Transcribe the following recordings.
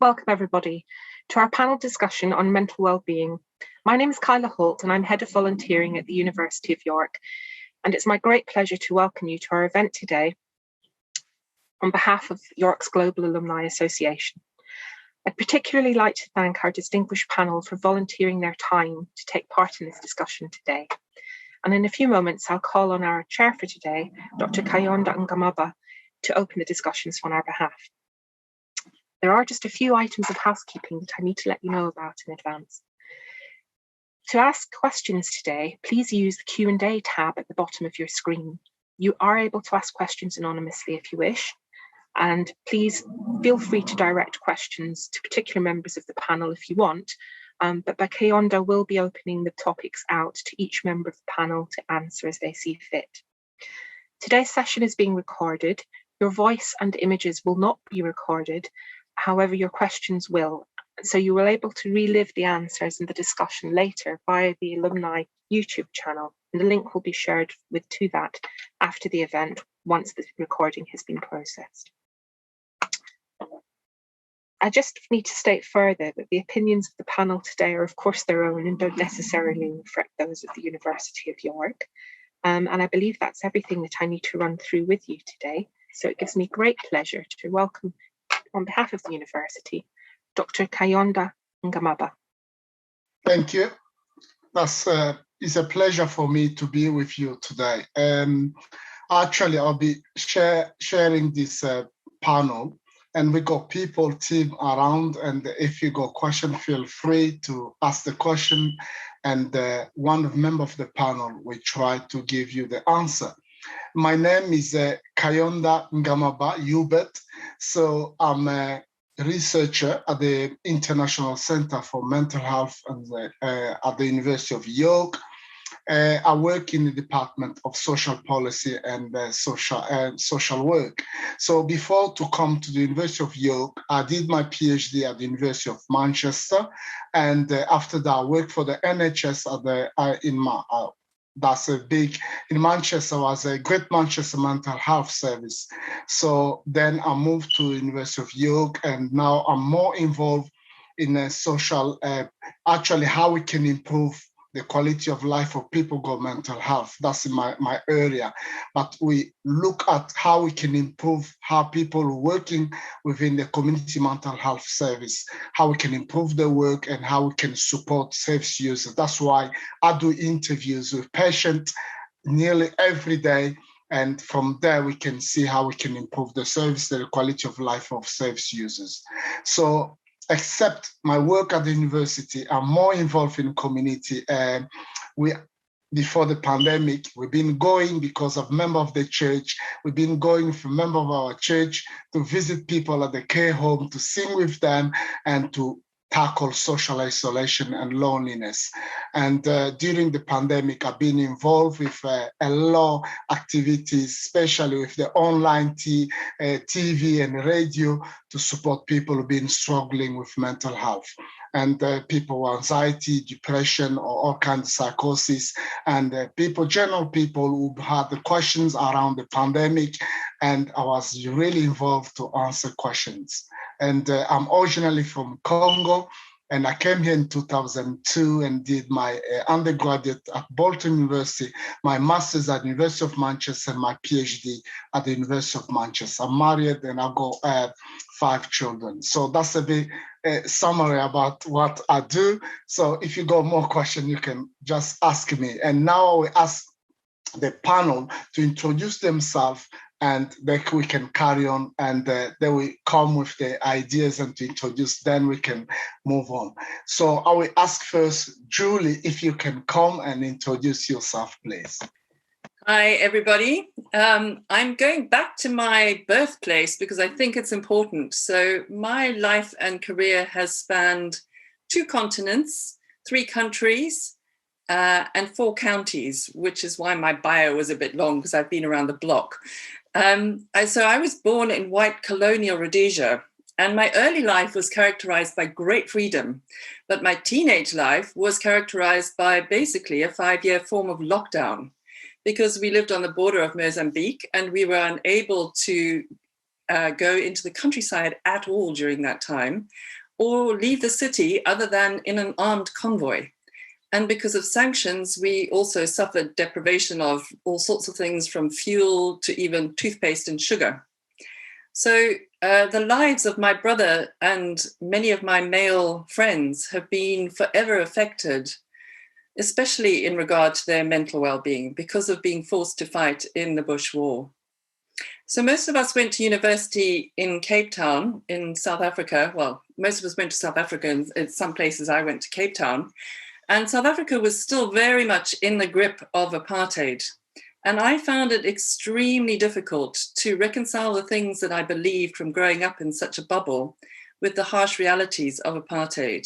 Welcome everybody to our panel discussion on mental wellbeing. My name is Kyla Holt and I'm Head of Volunteering at the University of York, and it's my great pleasure to welcome you to our event today on behalf of York's Global Alumni Association. I'd particularly like to thank our distinguished panel for volunteering their time to take part in this discussion today. And in a few moments, I'll call on our chair for today, Dr. Kayonda Ngamaba, to open the discussions on our behalf. There are just a few items of housekeeping that I need to let you know about in advance. To ask questions today, please use the Q&A tab at the bottom of your screen. You are able to ask questions anonymously if you wish, and please feel free to direct questions to particular members of the panel if you want, but Kayonda will be opening the topics out to each member of the panel to answer as they see fit. Today's session is being recorded. Your voice and images will not be recorded. However, your questions will, so you will be able to relive the answers in the discussion later via the alumni YouTube channel, and the link will be shared to that after the event once the recording has been processed. I just need to state further that the opinions of the panel today are of course their own and don't necessarily reflect those of the University of York, and I believe that's everything that I need to run through with you today. So it gives me great pleasure to welcome, on behalf of the University, Dr. Kayonda Ngamaba. Thank you. It's a pleasure for me to be with you today. Actually, I'll be sharing this panel, and we got team around, and if you got question, feel free to ask the question, and one member of the panel will try to give you the answer. My name is Kayonda Ngamaba Hubert. So I'm a researcher at the International Center for Mental Health at the University of York. I work in the Department of Social Policy and Social Work. So before to come to the University of York, I did my PhD at the University of Manchester, and after that, I worked for the NHS in Manchester was a Great Manchester Mental Health Service. So then I moved to University of York, and now I'm more involved in social, actually how we can improve the quality of life of people with mental health. That's in my area. But we look at how we can improve how people working within the community mental health service, how we can improve their work and how we can support service users. That's why I do interviews with patients nearly every day. And from there, we can see how we can improve the service, the quality of life of service users. So, except my work at the university, I'm more involved in community. Before the pandemic, we've been going because of member of the church. We've been going for member of our church to visit people at the care home, to sing with them, and to tackle social isolation and loneliness. And during the pandemic, I've been involved with a lot of activities, especially with the online TV and radio, to support people who've been struggling with mental health. And people with anxiety, depression, or all kinds of psychosis, and general people who had the questions around the pandemic, and I was really involved to answer questions. And I'm originally from Congo, and I came here in 2002 and did my undergraduate at Bolton University, my master's at the University of Manchester, and my PhD at the University of Manchester. I'm married and I've got 5 children. So that's a bit summary about what I do. So if you got more questions, you can just ask me. And now we ask the panel to introduce themselves, and then we can carry on, and they will come with the ideas and to introduce, then we can move on. So I will ask first, Julie, if you can come and introduce yourself, please. Hi, everybody. I'm going back to my birthplace because I think it's important. So my life and career has spanned 2 continents, 3 countries, and 4 counties, which is why my bio was a bit long, because I've been around the block. So I was born in white colonial Rhodesia, and my early life was characterized by great freedom. But my teenage life was characterized by basically a 5-year form of lockdown, because we lived on the border of Mozambique and we were unable to go into the countryside at all during that time, or leave the city other than in an armed convoy. And because of sanctions, we also suffered deprivation of all sorts of things, from fuel to even toothpaste and sugar. So the lives of my brother and many of my male friends have been forever affected, especially in regard to their mental well-being, because of being forced to fight in the Bush War. So most of us went to university in Cape Town in South Africa. Well, most of us went to South Africa, and in some places I went to Cape Town. And South Africa was still very much in the grip of apartheid. And I found it extremely difficult to reconcile the things that I believed from growing up in such a bubble with the harsh realities of apartheid.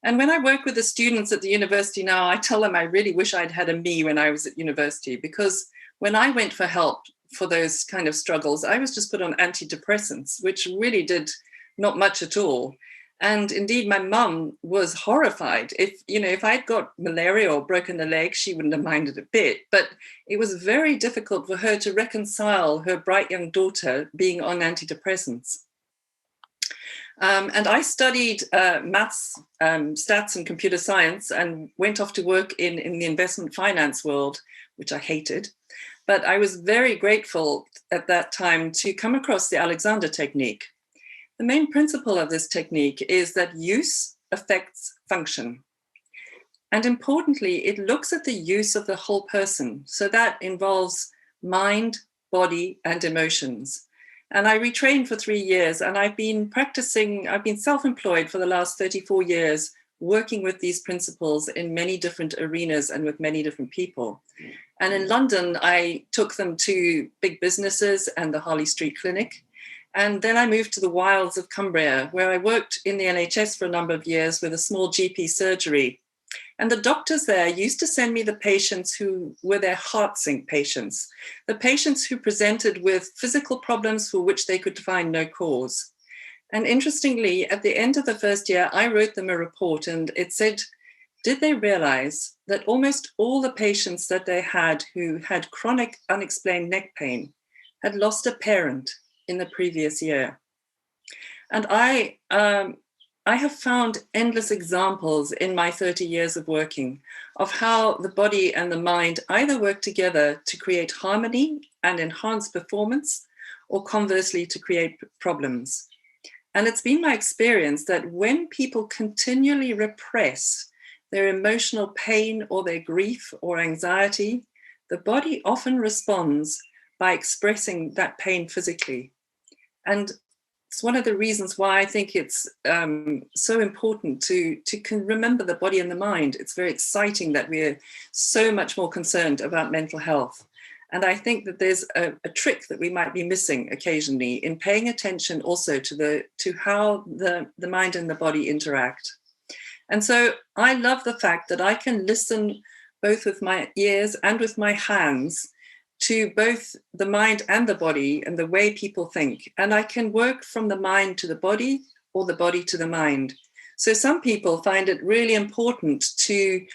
And when I work with the students at the university now, I tell them I really wish I'd had a me when I was at university, because when I went for help for those kind of struggles, I was just put on antidepressants, which really did not much at all. And indeed, my mum was horrified. If I'd got malaria or broken a leg, she wouldn't have minded a bit. But it was very difficult for her to reconcile her bright young daughter being on antidepressants. And I studied maths, stats and computer science, and went off to work in the investment finance world, which I hated. But I was very grateful at that time to come across the Alexander technique. The main principle of this technique is that use affects function. And importantly, it looks at the use of the whole person. So that involves mind, body, and emotions. And I retrained for 3 years, and I've been self-employed for the last 34 years, working with these principles in many different arenas and with many different people. And in London, I took them to big businesses and the Harley Street Clinic. And then I moved to the wilds of Cumbria, where I worked in the NHS for a number of years with a small GP surgery. And the doctors there used to send me the patients who were their heart sink patients, the patients who presented with physical problems for which they could find no cause. And interestingly, at the end of the first year, I wrote them a report, and it said, did they realize that almost all the patients that they had who had chronic unexplained neck pain had lost a parent in the previous year? And I have found endless examples in my 30 years of working of how the body and the mind either work together to create harmony and enhance performance, or conversely to create problems. And it's been my experience that when people continually repress their emotional pain or their grief or anxiety, the body often responds by expressing that pain physically. And it's one of the reasons why I think it's so important to remember the body and the mind. It's very exciting that we're so much more concerned about mental health. And I think that there's a trick that we might be missing occasionally in paying attention also to how the mind and the body interact. And so I love the fact that I can listen both with my ears and with my hands to both the mind and the body and the way people think. And I can work from the mind to the body or the body to the mind. So some people find it really important to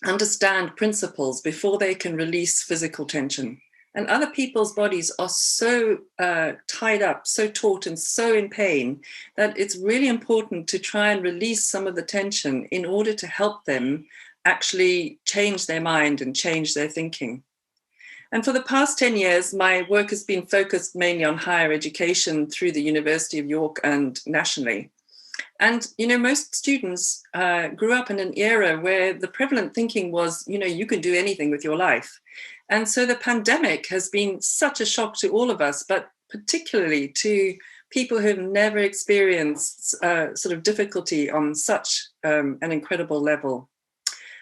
understand principles before they can release physical tension. And other people's bodies are so tied up, so taut and so in pain that it's really important to try and release some of the tension in order to help them actually change their mind and change their thinking. And for the past 10 years, my work has been focused mainly on higher education through the University of York and nationally. And, most students grew up in an era where the prevalent thinking was, you can do anything with your life. And so the pandemic has been such a shock to all of us, but particularly to people who've never experienced sort of difficulty on such an incredible level.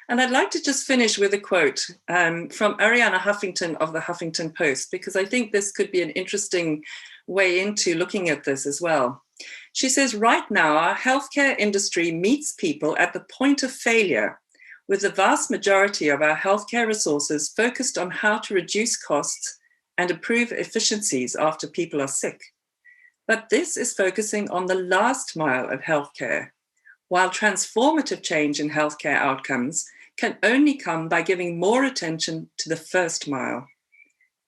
And I'd like to just finish with a quote from Arianna Huffington of the Huffington Post, because I think this could be an interesting way into looking at this as well. She says, right now, our healthcare industry meets people at the point of failure, with the vast majority of our healthcare resources focused on how to reduce costs and improve efficiencies after people are sick. But this is focusing on the last mile of healthcare, while transformative change in healthcare outcomes can only come by giving more attention to the first mile.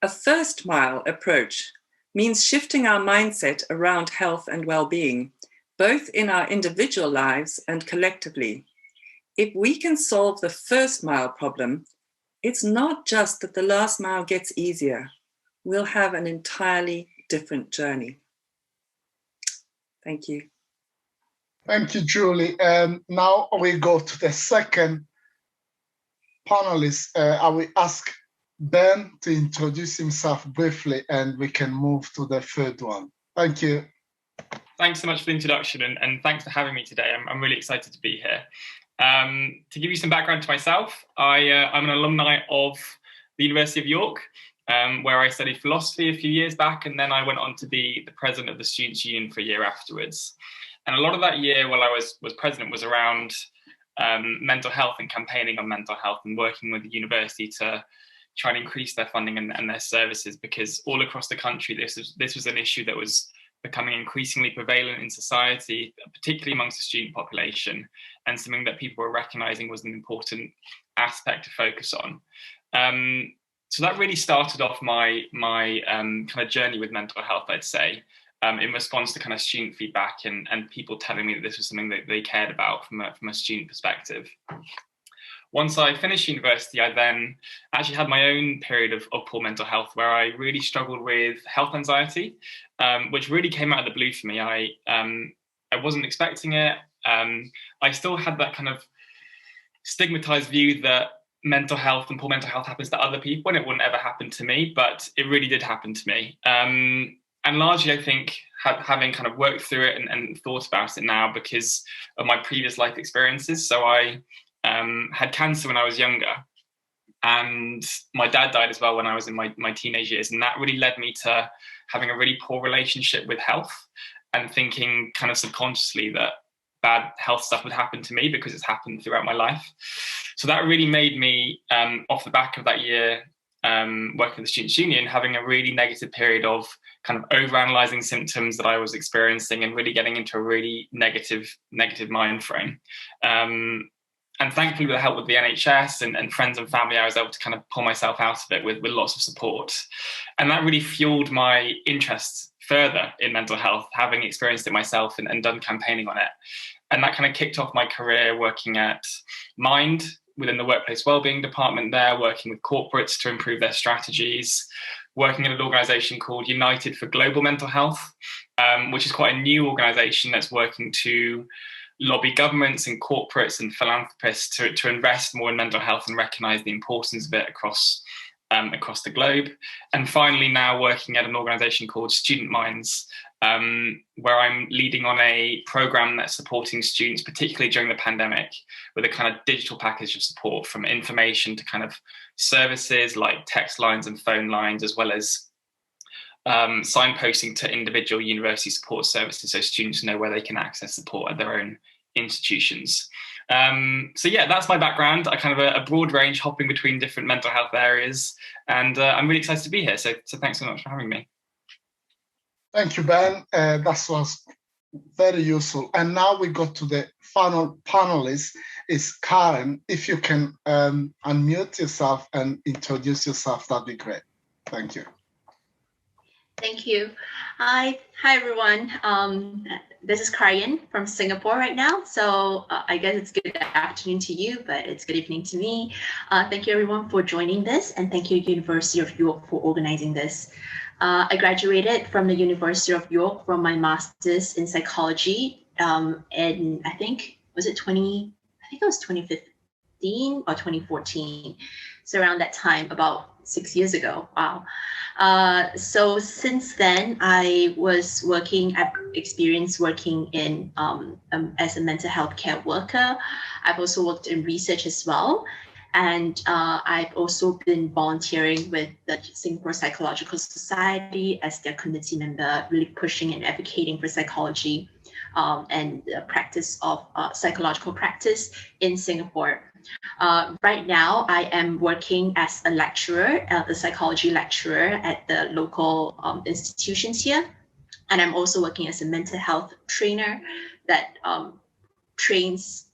A first mile approach means shifting our mindset around health and well-being, both in our individual lives and collectively. If we can solve the first mile problem, it's not just that the last mile gets easier. We'll have an entirely different journey. Thank you. Thank you, Julie. Now we go to the second panelist. I will ask Ben to introduce himself briefly, and we can move to the third one. Thank you. Thanks so much for the introduction, and thanks for having me today. I'm really excited to be here. To give you some background to myself, I'm an alumni of the University of York, where I studied philosophy a few years back, and then I went on to be the president of the Students' Union for a year afterwards. And a lot of that year while I was president was around mental health and campaigning on mental health and working with the university to try and increase their funding and their services, because all across the country, this was an issue that was becoming increasingly prevalent in society, particularly amongst the student population, and something that people were recognizing was an important aspect to focus on. So that really started off my kind of journey with mental health, I'd say, in response to kind of student feedback and people telling me that this was something that they cared about from a student perspective. Once I finished university, I then actually had my own period of poor mental health where I really struggled with health anxiety, which really came out of the blue for me. I wasn't expecting it. I still had that kind of stigmatized view that mental health and poor mental health happens to other people and it wouldn't ever happen to me, but it really did happen to me. And largely, I think, having kind of worked through it and thought about it now because of my previous life experiences. So I had cancer when I was younger, and my dad died as well when I was in my teenage years. And that really led me to having a really poor relationship with health and thinking kind of subconsciously that bad health stuff would happen to me because it's happened throughout my life. So that really made me, off the back of that year, working with the Students' Union, having a really negative period of kind of overanalyzing symptoms that I was experiencing and really getting into a really negative mind frame. And thankfully, with the help of the NHS and friends and family, I was able to kind of pull myself out of it with lots of support. And that really fueled my interest further in mental health, having experienced it myself and done campaigning on it. And that kind of kicked off my career working at Mind within the Workplace Wellbeing department there, working with corporates to improve their strategies, working in an organisation called United for Global Mental Health, which is quite a new organisation that's working to lobby governments and corporates and philanthropists to invest more in mental health and recognise the importance of it across the globe. And finally, now working at an organisation called Student Minds, where I'm leading on a programme that's supporting students, particularly during the pandemic, with a kind of digital package of support, from information to kind of services like text lines and phone lines, as well as signposting to individual university support services so students know where they can access support at their own institutions. So yeah, that's my background. I kind of a broad range, hopping between different mental health areas, and I'm really excited to be here. So thanks so much for having me. Thank you, Ben. That was very useful. And now we go to the final panelist, is Karyen. If you can unmute yourself and introduce yourself, that'd be great. Thank you. Thank you. Hi everyone. This is Karyen from Singapore right now. So I guess it's good afternoon to you, but it's good evening to me. Thank you everyone for joining this, and thank you University of York for organizing this. I graduated from the University of York from my master's in psychology, and I think it was 2015 or 2014. So around that time, about 6 years ago. Wow. So since then, I was experienced working in as a mental health care worker. I've also worked in research as well. And I've also been volunteering with the Singapore Psychological Society as their committee member, really pushing and advocating for psychology and the practice of psychological practice in Singapore. Right now, I am working as a lecturer, a psychology lecturer at the local institutions here. And I'm also working as a mental health trainer that trains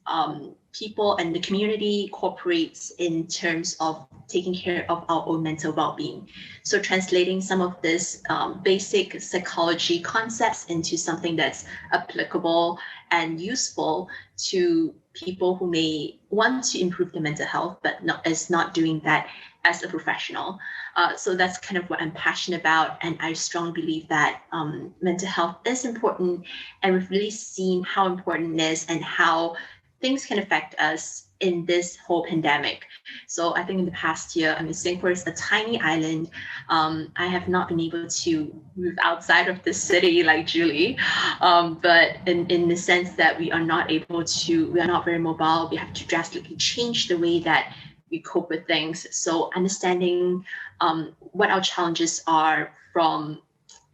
people and the community cooperates in terms of taking care of our own mental well-being. So translating some of this basic psychology concepts into something that's applicable and useful to people who may want to improve their mental health, but is not doing that as a professional. So that's kind of what I'm passionate about. And I strongly believe that mental health is important. And we've really seen how important it is and how things can affect us in this whole pandemic. So I think in the past year, Singapore is a tiny island. I have not been able to move outside of the city like Julie, but in the sense that we are not very mobile. We have to drastically change the way that we cope with things. So understanding what our challenges are from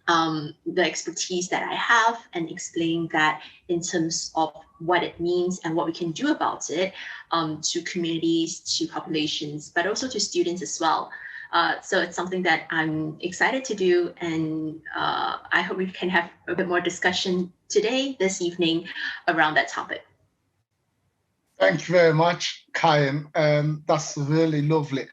the expertise that I have, and explaining that in terms of what it means and what we can do about it to communities, to populations, but also to students as well. So it's something that I'm excited to do, and I hope we can have a bit more discussion this evening around that topic. Thank you very much, Karyen. That's really lovely.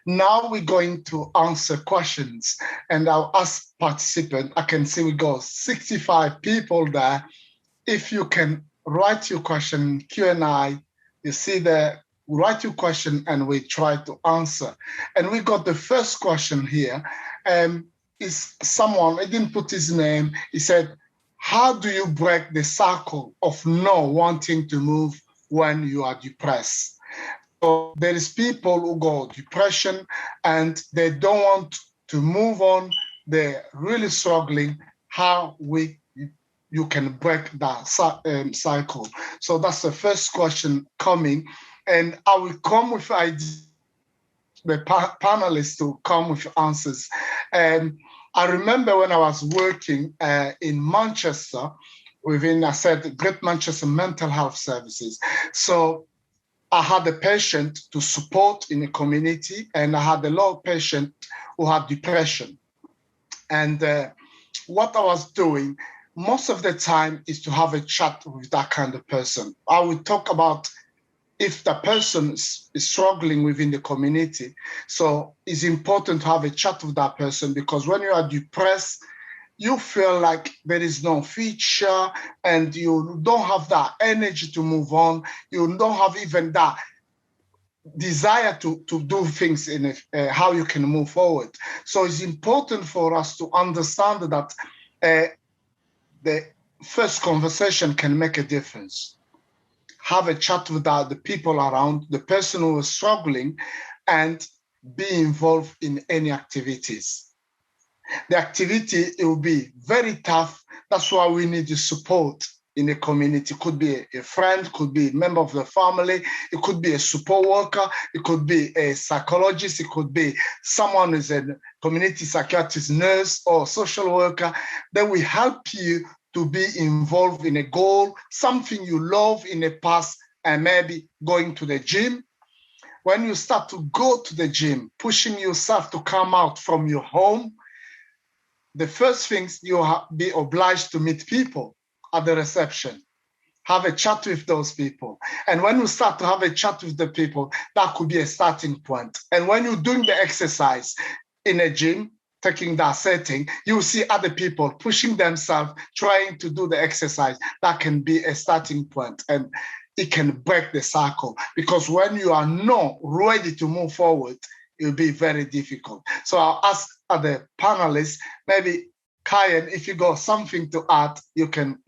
Now we're going to answer questions, and I'll ask participants. I can see we got 65 people there. If you can write your question, Q&A, you see there, write your question and we try to answer. And we got the first question here. Is someone, he didn't put his name, he said, how do you break the cycle of not wanting to move when you are depressed? So there is people who go depression and they don't want to move on. They're really struggling. How you can break that cycle? So that's the first question coming, and I will come with ideas, the panelists to come with answers. I remember when I was working in Manchester, within, I said, Great Manchester Mental Health Services. So I had a patient to support in the community, and I had a lot of patients who had depression. And what I was doing most of the time is to have a chat with that kind of person. I would talk about if the person is struggling within the community. So it's important to have a chat with that person, because when you are depressed, you feel like there is no future and you don't have that energy to move on. You don't have even that desire to do things in how you can move forward. So it's important for us to understand that the first conversation can make a difference. Have a chat with the people around, the person who is struggling, and be involved in any activities. The activity, it will be very tough. That's why we need the support in the community. It could be a friend, could be a member of the family, it could be a support worker, it could be a psychologist, it could be someone who's a community psychiatrist, nurse, or social worker. They will help you to be involved in a goal, something you love in the past, and maybe going to the gym. When you start to go to the gym, pushing yourself to come out from your home, the first things you be obliged to meet people at the reception. Have a chat with those people. And when you start to have a chat with the people, that could be a starting point. And when you're doing the exercise in a gym, taking that setting, you see other people pushing themselves, trying to do the exercise. That can be a starting point, and it can break the cycle. Because when you are not ready to move forward, it will be very difficult. So I'll ask other panelists, maybe Karyen, if you got something to add, you can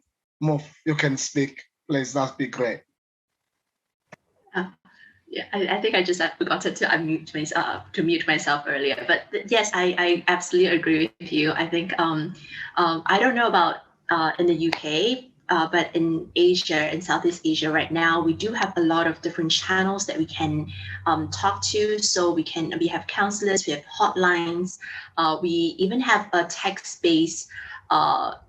move, you can speak, please. That'd be great. Yeah, I think I just forgot to unmute myself, to mute myself earlier. But yes, I absolutely agree with you. I think I don't know about in the UK, but in Asia, in Southeast Asia right now, we do have a lot of different channels that we can talk to. So we have counselors, we have hotlines, we even have a text-based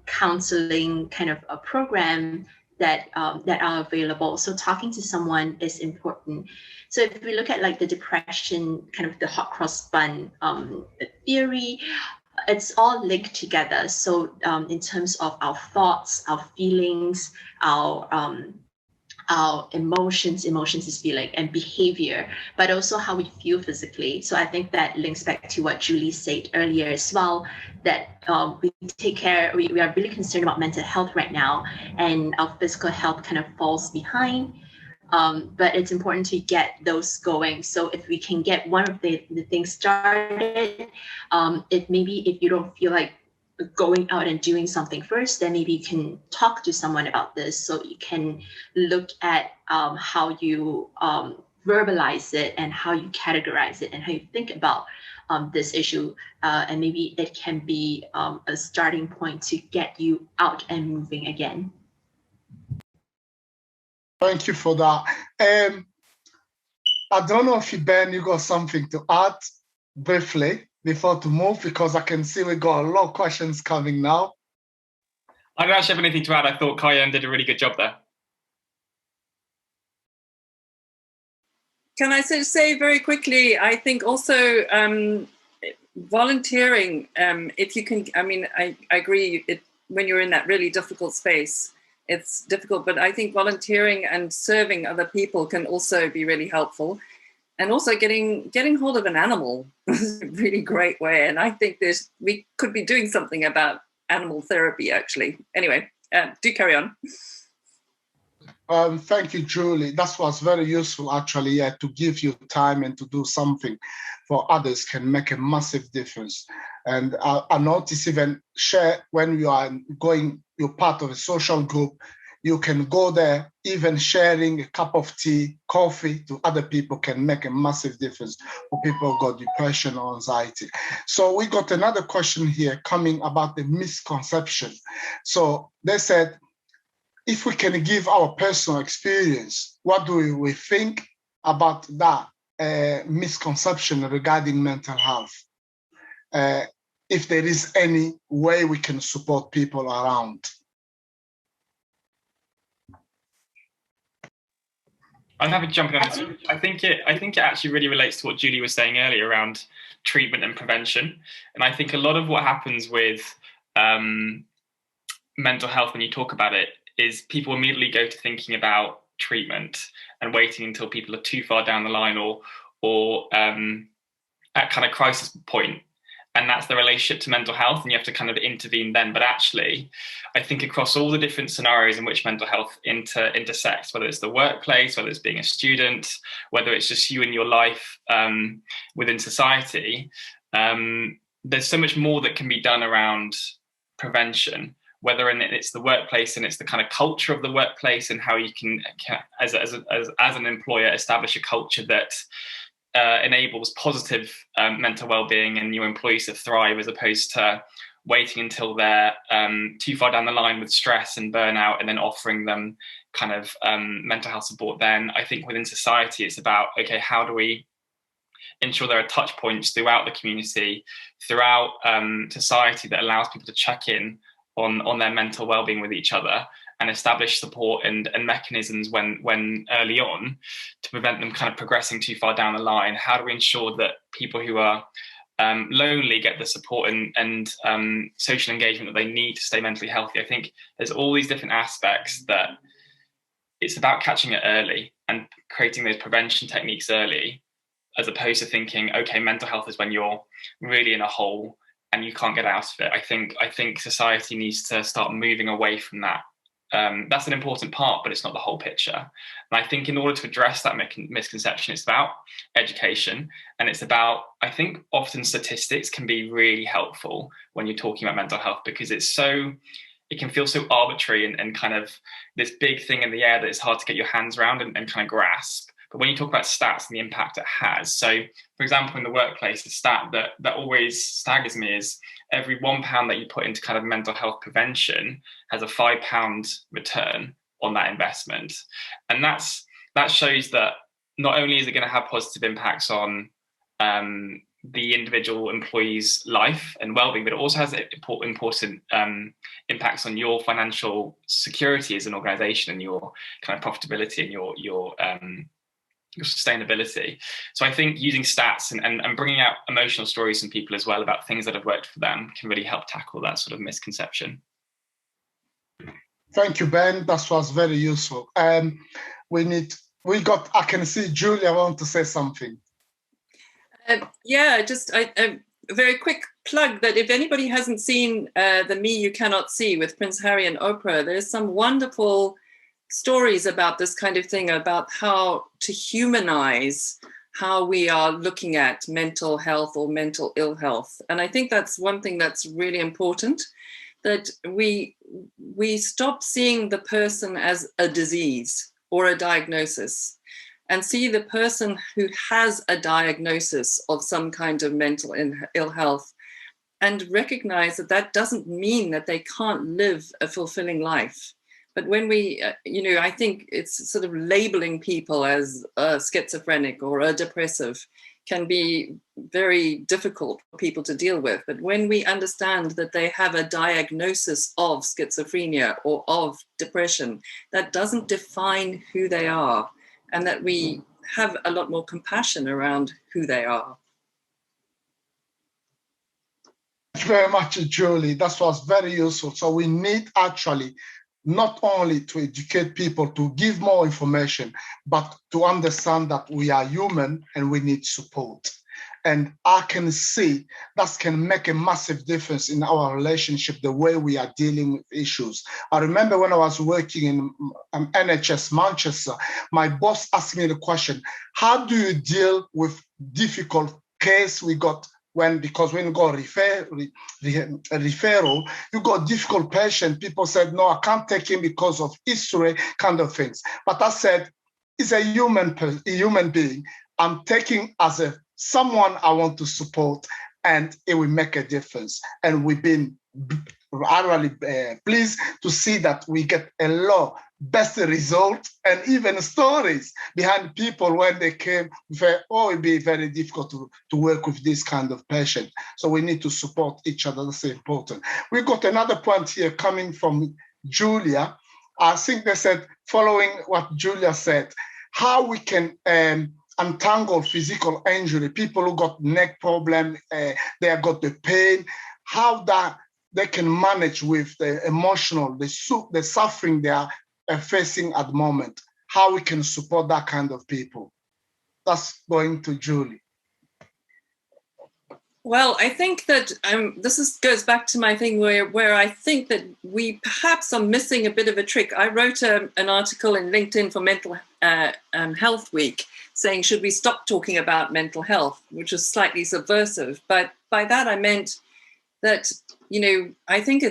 counseling kind of a program that are available. So talking to someone is important. So if we look at like the depression, kind of the hot cross bun theory, it's all linked together. So in terms of our thoughts, our feelings, our our emotions is feeling, and behavior, but also how we feel physically. So I think that links back to what Julie said earlier as well, that we are really concerned about mental health right now, and our physical health kind of falls behind. But it's important to get those going. So if we can get one of the things started, if you don't feel like going out and doing something first, then maybe you can talk to someone about this, so you can look at how you verbalize it, and how you categorize it, and how you think about this issue, and maybe it can be a starting point to get you out and moving again. Thank you for that. I don't know if Ben, you got something to add briefly before to move, because I can see we got a lot of questions coming now. I don't actually have anything to add. I thought Karyen did a really good job there. Can I say very quickly, I think also volunteering, if you can, I agree, when you're in that really difficult space, it's difficult, but I think volunteering and serving other people can also be really helpful. And also getting hold of an animal is a really great way. And I think we could be doing something about animal therapy, actually. Anyway, do carry on. Thank you, Julie. That was very useful, actually, to give you time and to do something for others can make a massive difference. And I notice even when you are you're part of a social group, you can go there, even sharing a cup of tea, coffee to other people can make a massive difference for people who got depression or anxiety. So we got another question here coming about the misconception. So they said, if we can give our personal experience, what do we think about that misconception regarding mental health? If there is any way we can support people around. I'm happy to jump in on this. I think it actually really relates to what Julie was saying earlier around treatment and prevention. And I think a lot of what happens with mental health when you talk about it is people immediately go to thinking about treatment and waiting until people are too far down the line or at kind of crisis point. And that's the relationship to mental health, and you have to kind of intervene then. But actually, I think across all the different scenarios in which mental health intersects, whether it's the workplace, whether it's being a student, whether it's just you in your life within society, there's so much more that can be done around prevention, whether it's the workplace and it's the kind of culture of the workplace and how you can as an employer, establish a culture that enables positive mental well-being and your employees to thrive, as opposed to waiting until they're too far down the line with stress and burnout and then offering them kind of mental health support. Then I think within society, it's about, okay, how do we ensure there are touch points throughout the community, throughout society, that allows people to check in on their mental well-being with each other and establish support and mechanisms when early on to prevent them kind of progressing too far down the line. How do we ensure that people who are lonely get the support and social engagement that they need to stay mentally healthy? I think there's all these different aspects that it's about catching it early and creating those prevention techniques early, as opposed to thinking, okay, mental health is when you're really in a hole and you can't get out of it. I think society needs to start moving away from that. That's an important part, but it's not the whole picture. And I think in order to address that misconception, it's about education, and it's about, I think often statistics can be really helpful when you're talking about mental health, because it can feel so arbitrary and kind of this big thing in the air that it's hard to get your hands around and kind of grasp. But when you talk about stats and the impact it has, so for example, in the workplace, a stat that always staggers me is every £1 that you put into kind of mental health prevention has a £5 return on that investment. And that shows that not only is it going to have positive impacts on the individual employee's life and well-being, but it also has important impacts on your financial security as an organization and your kind of profitability and your sustainability. So I think using stats and bringing out emotional stories from people as well about things that have worked for them can really help tackle that sort of misconception. Thank you, Ben. That was very useful. I can see Julia want to say something. A very quick plug that if anybody hasn't seen the Me You Cannot See with Prince Harry and Oprah, there's some wonderful stories about this kind of thing, about how to humanize how we are looking at mental health or mental ill health. And I think that's one thing that's really important, that we stop seeing the person as a disease or a diagnosis, and see the person who has a diagnosis of some kind of mental ill health, and recognize that that doesn't mean that they can't live a fulfilling life. But when we, I think it's sort of labeling people as a schizophrenic or a depressive can be very difficult for people to deal with. But when we understand that they have a diagnosis of schizophrenia or of depression, that doesn't define who they are, and that we have a lot more compassion around who they are. Thank you very much, Julie. That was very useful. So we need actually not only to educate people to give more information, but to understand that we are human and we need support. And I can see that can make a massive difference in our relationship, the way we are dealing with issues. I remember when I was working in NHS Manchester, my boss asked me the question, how do you deal with difficult case we got because when you go referral, you got difficult patient. People said, no, I can't take him because of history, kind of things. But I said, he's a human being. I'm taking as someone I want to support, and it will make a difference. And we've been really pleased to see that we get a lot best result and even stories behind people when they came. It'd be very difficult to work with this kind of patient. So we need to support each other. That's important. We got another point here coming from Julia. I think they said, following what Julia said, how we can untangle physical injury, people who got neck problem, they have got the pain, how that they can manage with the emotional, the suffering they are facing at the moment, how we can support that kind of people. That's going to Julie. Well, I think that goes back to my thing where I think that we perhaps are missing a bit of a trick. I wrote an article in LinkedIn for Mental Health Week saying, should we stop talking about mental health, which was slightly subversive. But by that I meant that, I think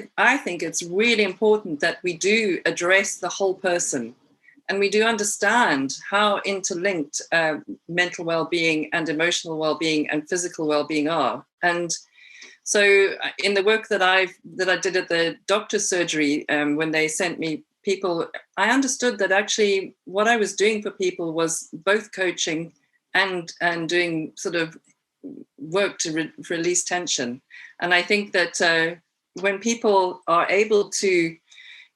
it's really important that we do address the whole person, and we do understand how interlinked mental well-being and emotional well-being and physical well-being are. And so in the work that I did at the doctor's surgery, when they sent me people, I understood that actually what I was doing for people was both coaching and doing sort of work to release tension. And I think that when people are able to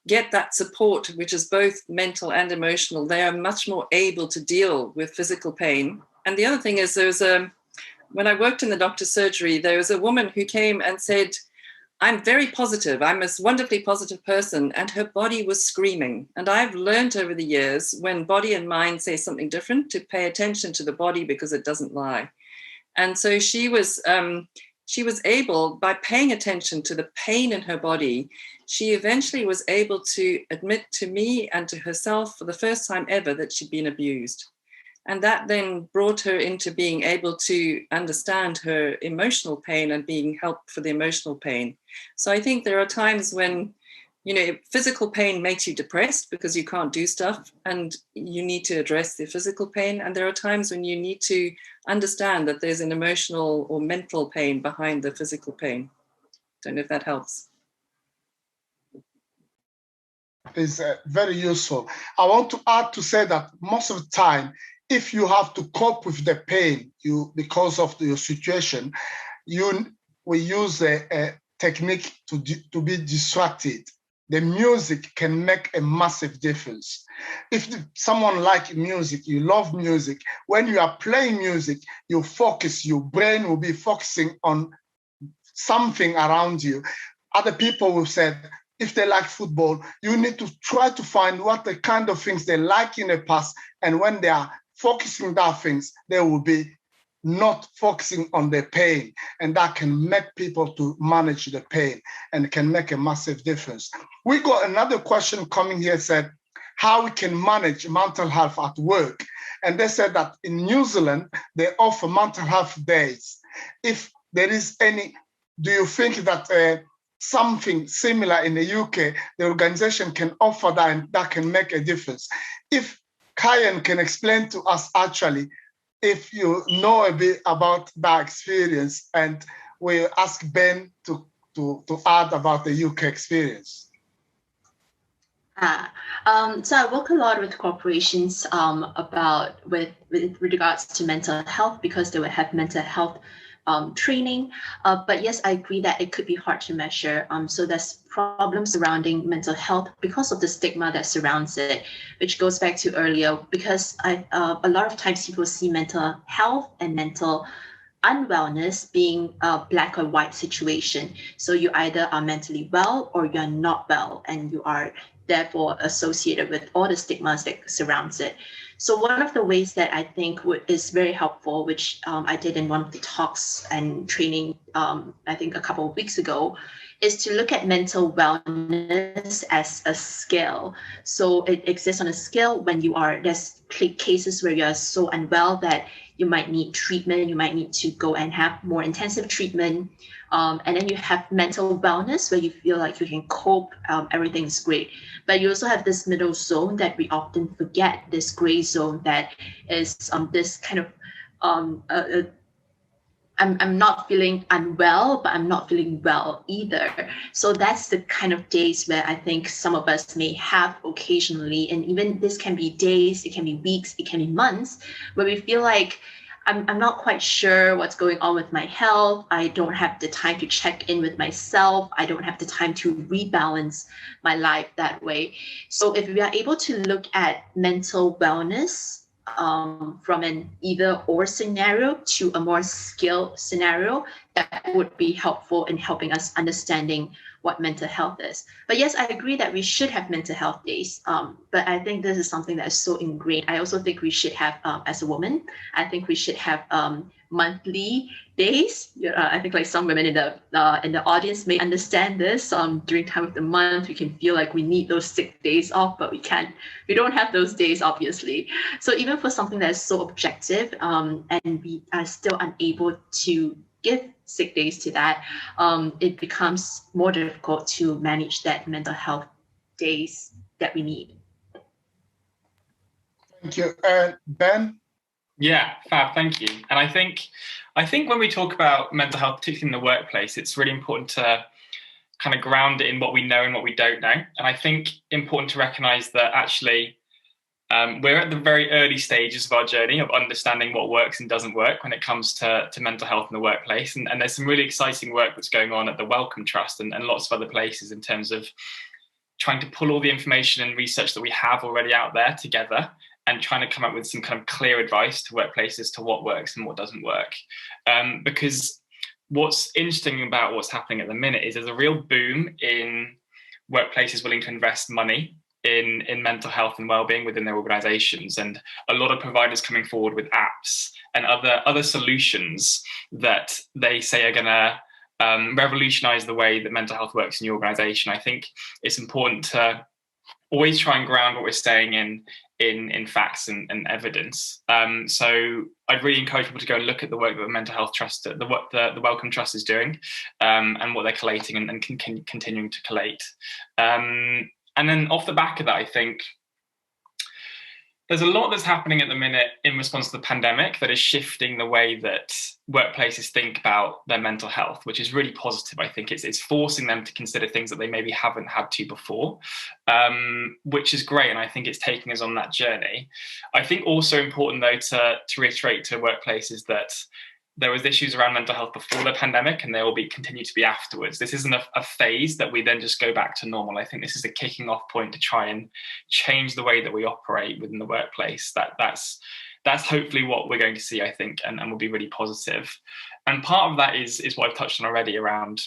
get that support, which is both mental and emotional, they are much more able to deal with physical pain. And the other thing is, when I worked in the doctor's surgery, there was a woman who came and said, I'm very positive. I'm a wonderfully positive person. And her body was screaming. And I've learned over the years, when body and mind say something different, to pay attention to the body because it doesn't lie. And so she was able, by paying attention to the pain in her body, she eventually was able to admit to me and to herself for the first time ever that she'd been abused. And that then brought her into being able to understand her emotional pain and being helped for the emotional pain. So I think there are times when, physical pain makes you depressed because you can't do stuff and you need to address the physical pain. And there are times when you need to understand that there's an emotional or mental pain behind the physical pain. Don't know if that helps. It's very useful. I want to add to say that most of the time, if you have to cope with the pain because of your situation, we use a technique to be distracted. The music can make a massive difference. If someone likes music, you love music, when you are playing music, you focus, your brain will be focusing on something around you. Other people will say, if they like football, you need to try to find what the kind of things they like in the past. And when they are focusing on that things, they will be not focusing on the pain. And that can make people to manage the pain and can make a massive difference. We got another question coming here, said, how we can manage mental health at work. And they said that in New Zealand, they offer mental health days. If there is any, do you think that something similar in the UK, the organization can offer that and that can make a difference? If Karyen can explain to us actually, if you know a bit about that experience, and we'll ask Ben to add about the UK experience. So I work a lot with corporations about with regards to mental health, because they will have mental health training. But yes, I agree that it could be hard to measure. So there's problems surrounding mental health because of the stigma that surrounds it, which goes back to earlier, because a lot of times people see mental health and mental unwellness being a black or white situation. So you either are mentally well or you're not well, and you are therefore associated with all the stigmas that surrounds it. So one of the ways that I think is very helpful, which I did in one of the talks and training, I think a couple of weeks ago, is to look at mental wellness as a scale. So it exists on a scale when there's cases where you're so unwell that you might need treatment, you might need to go and have more intensive treatment. And then you have mental wellness where you feel like you can cope, everything's great. But you also have this middle zone that we often forget, this gray zone that is this kind of, I'm not feeling unwell, but I'm not feeling well either. So that's the kind of days where I think some of us may have occasionally, and even this can be days, it can be weeks, it can be months, where we feel like I'm not quite sure what's going on with my health. I don't have the time to check in with myself. I don't have the time to rebalance my life that way. So if we are able to look at mental wellness from an either or scenario to a more skilled scenario, that would be helpful in helping us understanding what mental health is. But yes, I agree that we should have mental health days. But I think this is something that is so ingrained. I also think we should have, as a woman, I think we should have monthly days. I think like some women in the audience may understand this. During time of the month, we can feel like we need those sick days off, but we can't. We don't have those days, obviously. So even for something that is so objective, and we are still unable to give sick days to that, it becomes more difficult to manage that mental health days that we need. Thank you. Ben? Yeah, fab, thank you. And I think when we talk about mental health, particularly in the workplace, it's really important to kind of ground it in what we know and what we don't know. And I think important to recognize that actually we're at the very early stages of our journey of understanding what works and doesn't work when it comes to mental health in the workplace. And there's some really exciting work that's going on at the Wellcome Trust and lots of other places in terms of trying to pull all the information and research that we have already out there together and trying to come up with some kind of clear advice to workplaces to what works and what doesn't work. Because what's interesting about what's happening at the minute is there's a real boom in workplaces willing to invest money in mental health and wellbeing within their organizations, and a lot of providers coming forward with apps and other solutions that they say are going to revolutionize the way that mental health works in your organization. I think it's important to always try and ground what we're saying in facts and evidence. So I'd really encourage people to go and look at the work that the Mental Health Trust, the Wellcome Trust is doing, and what they're collating and continuing to collate. And then off the back of that, I think there's a lot that's happening at the minute in response to the pandemic that is shifting the way that workplaces think about their mental health, which is really positive. I think it's forcing them to consider things that they maybe haven't had to before, which is great. And I think it's taking us on that journey. I think also important, though, to reiterate to workplaces that there was issues around mental health before the pandemic, and there will continue to be afterwards. This isn't a phase that we then just go back to normal. I think this is a kicking off point to try and change the way that we operate within the workplace. That's hopefully what we're going to see, I think, and will be really positive. And part of that is what I've touched on already around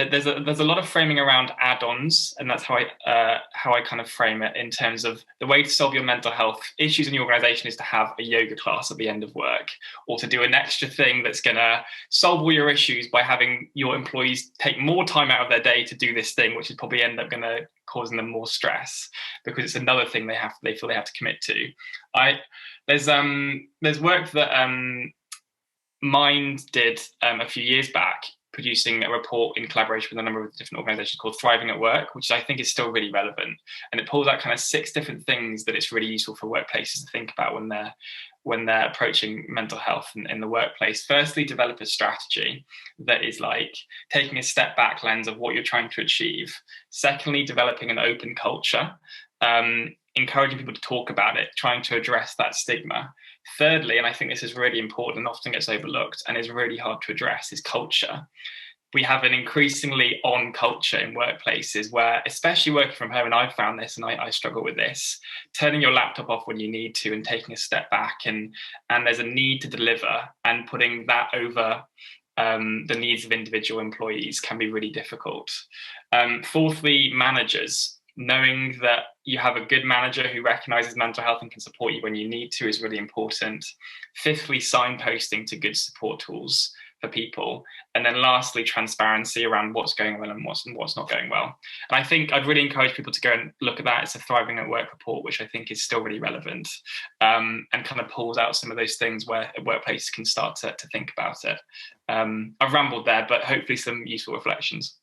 there's a lot of framing around add-ons, and that's how I kind of frame it in terms of the way to solve your mental health issues in your organization is to have a yoga class at the end of work, or to do an extra thing that's going to solve all your issues by having your employees take more time out of their day to do this thing, which is probably end up going to causing them more stress because it's another thing they feel they have to commit to. There's work that Mind did a few years back, producing a report in collaboration with a number of different organizations called Thriving at Work, which I think is still really relevant. And it pulls out kind of 6 different things that it's really useful for workplaces to think about when they're approaching mental health in the workplace. Firstly, develop a strategy that is like taking a step back lens of what you're trying to achieve. Secondly, developing an open culture, encouraging people to talk about it, trying to address that stigma. Thirdly, and I think this is really important and often gets overlooked and is really hard to address, is culture. We have an increasingly on culture in workplaces where, especially working from home, and I've found this and I struggle with this, turning your laptop off when you need to and taking a step back, and there's a need to deliver, and putting that over the needs of individual employees can be really difficult. Fourthly, managers. Knowing that you have a good manager who recognises mental health and can support you when you need to is really important. Fifthly, signposting to good support tools for people. And then lastly, transparency around what's going well and what's not going well. And I think I'd really encourage people to go and look at that. It's a Thriving at Work report, which I think is still really relevant, and kind of pulls out some of those things where workplaces can start to think about it. I've rambled there, but hopefully some useful reflections.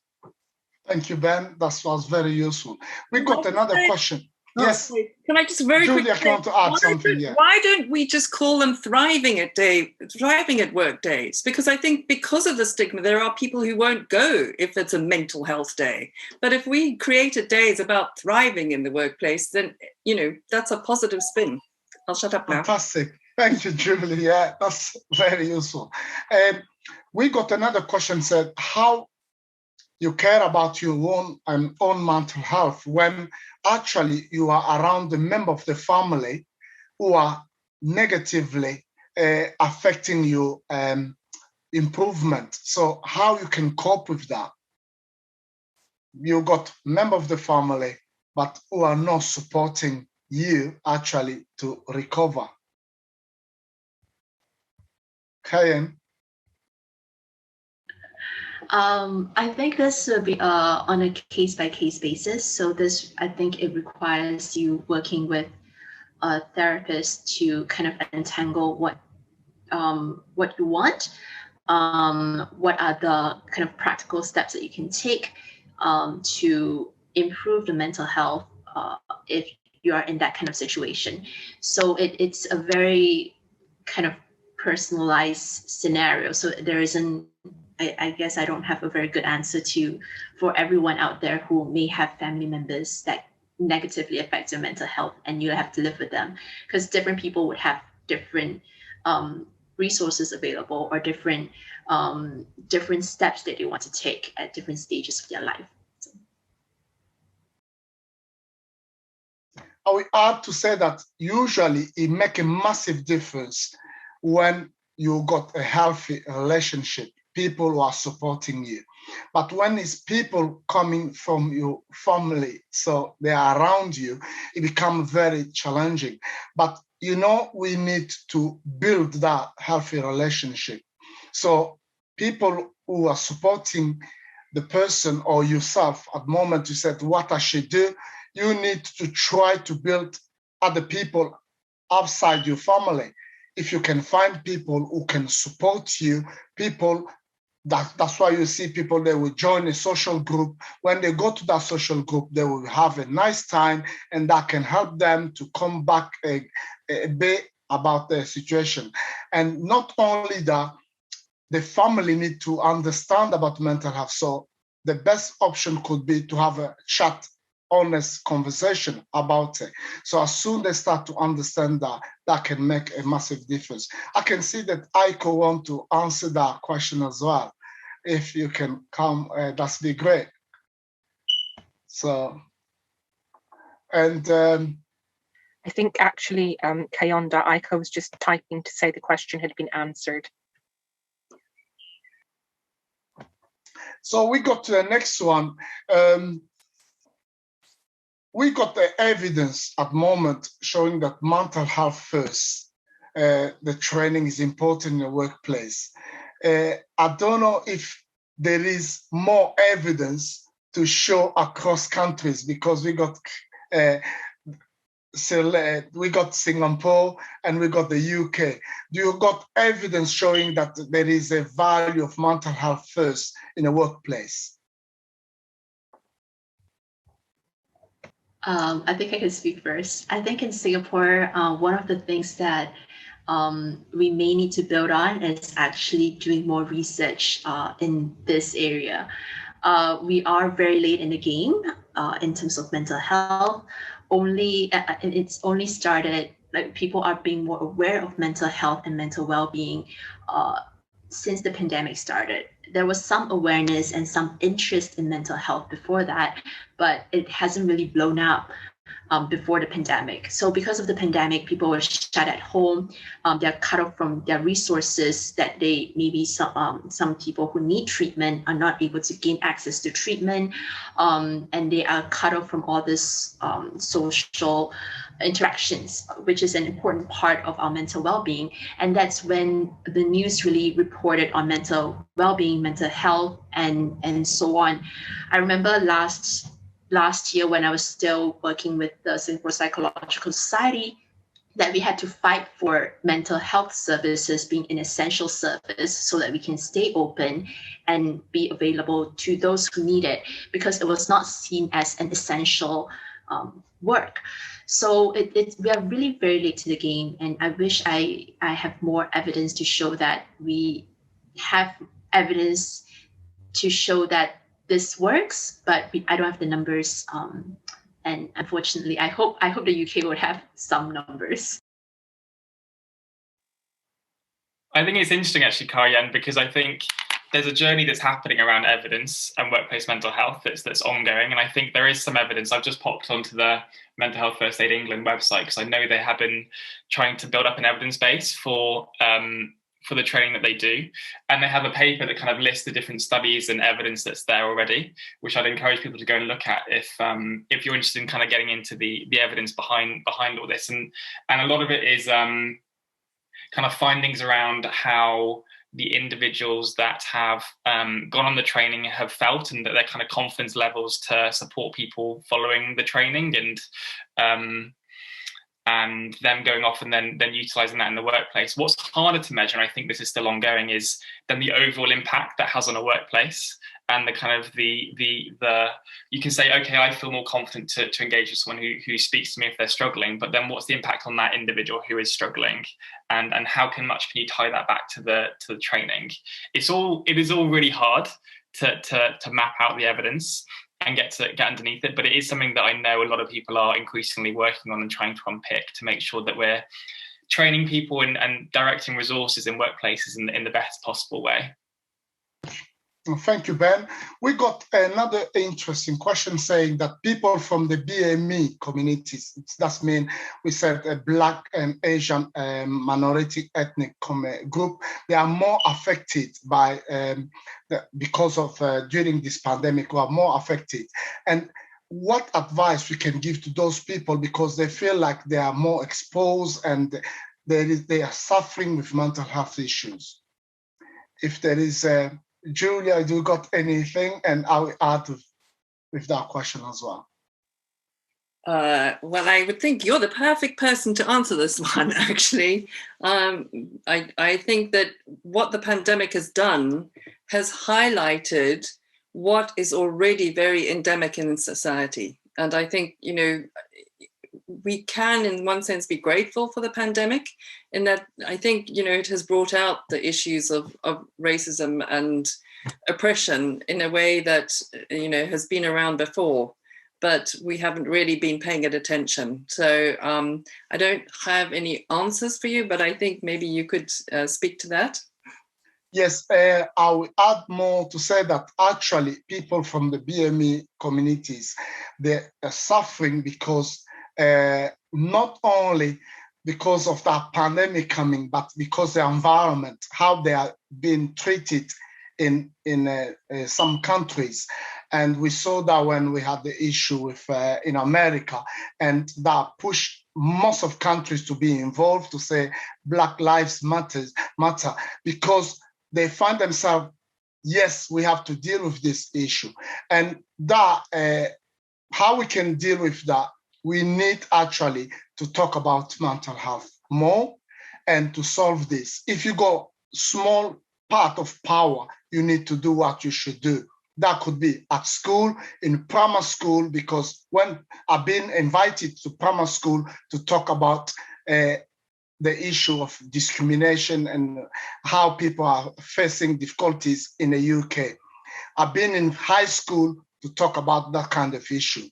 Thank you, Ben. That was very useful. We got another question. Yes. Can I just very Julia, quickly? I want to add something. Yeah. Why don't we just call them thriving at work days? Because I think because of the stigma, there are people who won't go if it's a mental health day. But if we created days about thriving in the workplace, then that's a positive spin. I'll shut up now. Fantastic. Thank you, Julia. Yeah, that's very useful. We got another question. Said, how you care about your own mental health when actually you are around the member of the family who are negatively affecting your improvement. So how you can cope with that? You got member of the family, but who are not supporting you actually to recover. Karyen? I think this will be on a case-by-case basis. So this, I think it requires you working with a therapist to kind of untangle what you want, what are the kind of practical steps that you can take to improve the mental health if you are in that kind of situation. So it's a very kind of personalized scenario. So there isn't, I guess I don't have a very good answer for everyone out there who may have family members that negatively affect their mental health, and you have to live with them, because different people would have different resources available or different steps that they want to take at different stages of their life. So. I would add to say that usually it makes a massive difference when you got a healthy relationship, people who are supporting you. But when it's people coming from your family, so they are around you, it becomes very challenging. But we need to build that healthy relationship. So people who are supporting the person or yourself, at the moment you said, what I should do, you need to try to build other people outside your family. If you can find people who can support you, that's why you see people, they will join a social group. When they go to that social group, they will have a nice time, and that can help them to come back a bit about their situation. And not only that, the family need to understand about mental health. So the best option could be to have a chat, honest conversation about it. So as soon as they start to understand that can make a massive difference. I can see that Aiko want to answer that question as well. If you can come, that's be great. So, and I think actually, Kayonda, Aiko was just typing to say the question had been answered. So we got to the next one. We got the evidence at the moment showing that mental health first, the training is important in the workplace. I don't know if there is more evidence to show across countries, because we got Singapore and we got the UK. Do you got evidence showing that there is a value of mental health first in a workplace? I think I can speak first. I think in Singapore, one of the things that we may need to build on is actually doing more research in this area. We are very late in the game in terms of mental health. It's only started, like, people are being more aware of mental health and mental well-being since the pandemic started. There was some awareness and some interest in mental health before that, but it hasn't really blown up before the pandemic. So because of the pandemic, people were shut at home. They're cut off from their resources that they maybe some people who need treatment are not able to gain access to treatment. And they are cut off from all this social interactions, which is an important part of our mental well-being. And that's when the news really reported on mental well-being, mental health, and so on. I remember last year when I was still working with the Singapore Psychological Society, that we had to fight for mental health services being an essential service so that we can stay open and be available to those who need it, because it was not seen as an essential work. So we are really very late to the game, and I wish I have more evidence to show that we have evidence to show that this works, but I don't have the numbers. And unfortunately, I hope the UK would have some numbers. I think it's interesting, actually, Karyen, because I think there's a journey that's happening around evidence and workplace mental health that's ongoing. And I think there is some evidence. I've just popped onto the Mental Health First Aid England website because I know they have been trying to build up an evidence base for the training that they do. And they have a paper that kind of lists the different studies and evidence that's there already, which I'd encourage people to go and look at if you're interested in kind of getting into the evidence behind all this. And a lot of it is kind of findings around how the individuals that have gone on the training have felt, and that their kind of confidence levels to support people following the training, and them going off and then utilising that in the workplace. What's harder to measure, and I think this is still ongoing, is then the overall impact that has on a workplace, and the kind of the you can say, okay, I feel more confident to engage with someone who speaks to me if they're struggling, but then what's the impact on that individual who is struggling, and how much can you tie that back to the training? It is all really hard to map out the evidence and get underneath it, but it is something that I know a lot of people are increasingly working on and trying to unpick to make sure that we're training people and directing resources in workplaces in the best possible way. Thank you, Ben. We got another interesting question saying that people from the BME communities, that's mean we said a Black and Asian minority ethnic group, they are more affected by because of during this pandemic, we are more affected. And what advice we can give to those people, because they feel like they are more exposed and they are suffering with mental health issues? If there is Julia, do you got anything? And I'll add with that question as well. Well, I would think you're the perfect person to answer this one, actually. I think that what the pandemic has done has highlighted what is already very endemic in society. And I think, we can, in one sense, be grateful for the pandemic, in that I think, it has brought out the issues of racism and oppression in a way that, has been around before, but we haven't really been paying it attention. So I don't have any answers for you, but I think maybe you could speak to that. Yes, I will add more to say that actually people from the BME communities, they are suffering because not only because of that pandemic coming, but because the environment, how they are being treated in some countries. And we saw that when we had the issue with in America, and that pushed most of countries to be involved, to say Black Lives Matter, because they find themselves, yes, we have to deal with this issue. And that how we can deal with that, we need actually to talk about mental health more and to solve this. If you got small part of power, you need to do what you should do. That could be at school, in primary school, because when I've been invited to primary school to talk about the issue of discrimination and how people are facing difficulties in the UK. I've been in high school to talk about that kind of issue,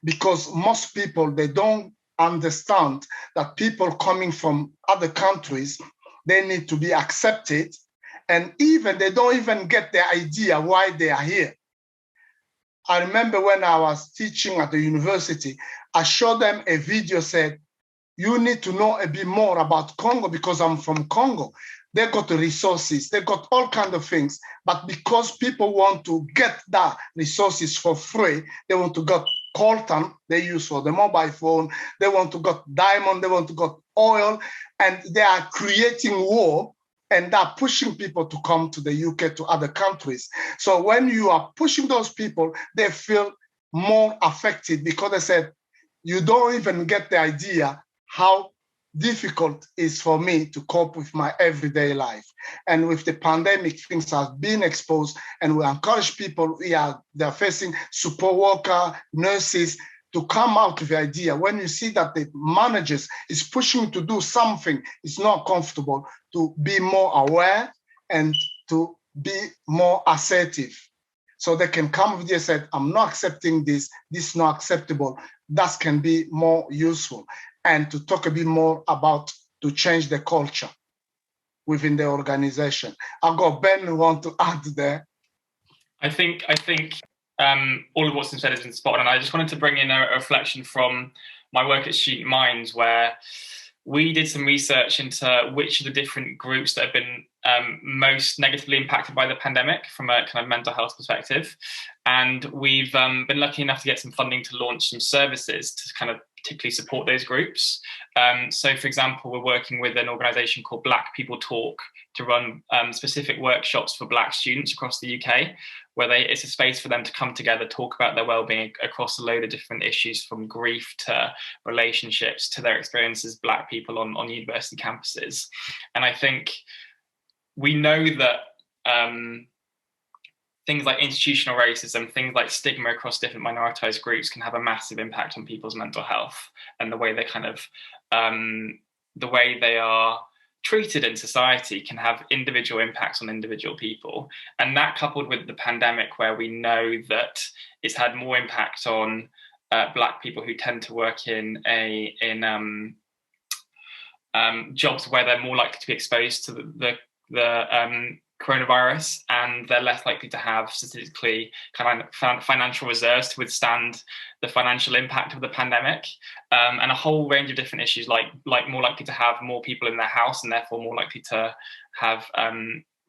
because most people, they don't understand that people coming from other countries, they need to be accepted. And even they don't even get the idea why they are here. I remember when I was teaching at the university, I showed them a video, said, you need to know a bit more about Congo because I'm from Congo. They got the resources, they got all kinds of things. But because people want to get that resources for free, they want to get coltan, they use for the mobile phone, they want to get diamond, they want to get oil, and they are creating war. And they're pushing people to come to the UK, to other countries. So when you are pushing those people, they feel more affected because they said, you don't even get the idea how difficult it is for me to cope with my everyday life. And with the pandemic, things have been exposed, and we encourage people, they're facing support worker, nurses, to come out with the idea. When you see that the managers is pushing to do something, it's not comfortable, to be more aware and to be more assertive. So they can come with you and say, I'm not accepting this, this is not acceptable. That can be more useful. And to talk a bit more about to change the culture within the organization. I've got Ben who want to add there. I think all of what's been said has been spot on, and I just wanted to bring in a reflection from my work at Student Minds, where we did some research into which of the different groups that have been most negatively impacted by the pandemic from a kind of mental health perspective. And we've been lucky enough to get some funding to launch some services to kind of particularly support those groups. So, for example, we're working with an organisation called Black People Talk to run specific workshops for Black students across the UK, where it's a space for them to come together, talk about their wellbeing across a load of different issues, from grief to relationships to their experiences as Black people on university campuses. And I think we know that things like institutional racism, things like stigma across different minoritized groups can have a massive impact on people's mental health and the way they kind of, the way they are treated in society can have individual impacts on individual people. And that, coupled with the pandemic, where we know that it's had more impact on Black people who tend to work in jobs where they're more likely to be exposed to the coronavirus, and they're less likely to have statistically kind of financial reserves to withstand the financial impact of the pandemic, and a whole range of different issues, like more likely to have more people in their house and therefore more likely to have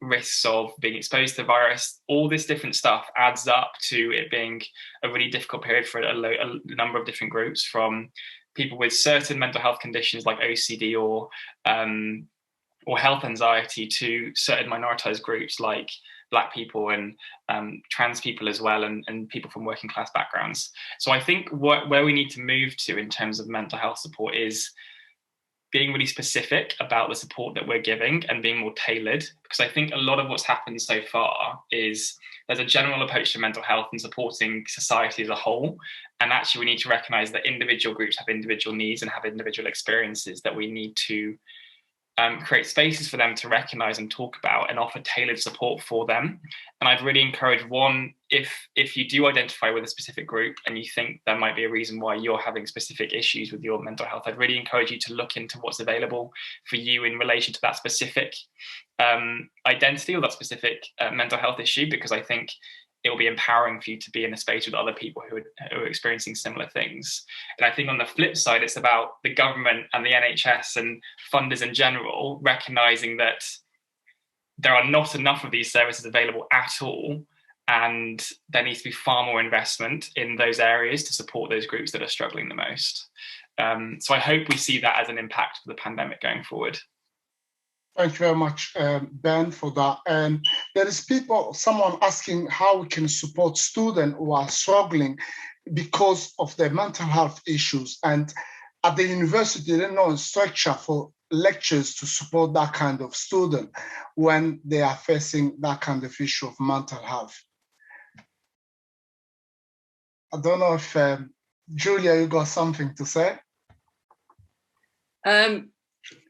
risks of being exposed to the virus. All this different stuff adds up to it being a really difficult period for a number of different groups, from people with certain mental health conditions like OCD or health anxiety, to certain minoritized groups like Black people and trans people as well, and people from working class backgrounds. So I think where we need to move to in terms of mental health support is being really specific about the support that we're giving and being more tailored, because I think a lot of what's happened so far is there's a general approach to mental health and supporting society as a whole. And actually we need to recognize that individual groups have individual needs and have individual experiences that we need to create spaces for them to recognize and talk about and offer tailored support for them. And I'd really encourage, one, if you do identify with a specific group and you think there might be a reason why you're having specific issues with your mental health, I'd really encourage you to look into what's available for you in relation to that specific identity or that specific mental health issue, because I think it will be empowering for you to be in a space with other people who are experiencing similar things. And I think on the flip side, it's about the government and the NHS and funders in general recognizing that there are not enough of these services available at all, and there needs to be far more investment in those areas to support those groups that are struggling the most. So I hope we see that as an impact of the pandemic going forward. Thank you very much, Ben, for that. And there is someone asking how we can support students who are struggling because of their mental health issues. And at the university, there is no structure for lectures to support that kind of student when they are facing that kind of issue of mental health. I don't know if, Julia, you got something to say?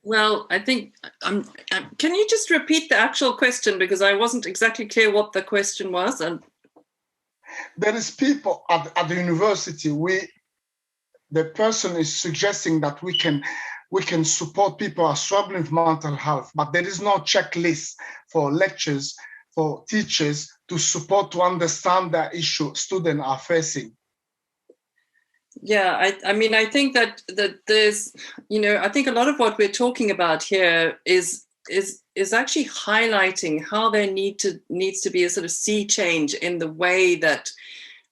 Well, I think, can you just repeat the actual question, because I wasn't exactly clear what the question was? There is people at the university, the person is suggesting that we can support people who are struggling with mental health, but there is no checklist for lectures, for teachers to support, to understand the issue students are facing. Yeah, I mean, I think that there's, I think a lot of what we're talking about here is actually highlighting how there needs to be a sort of sea change in the way that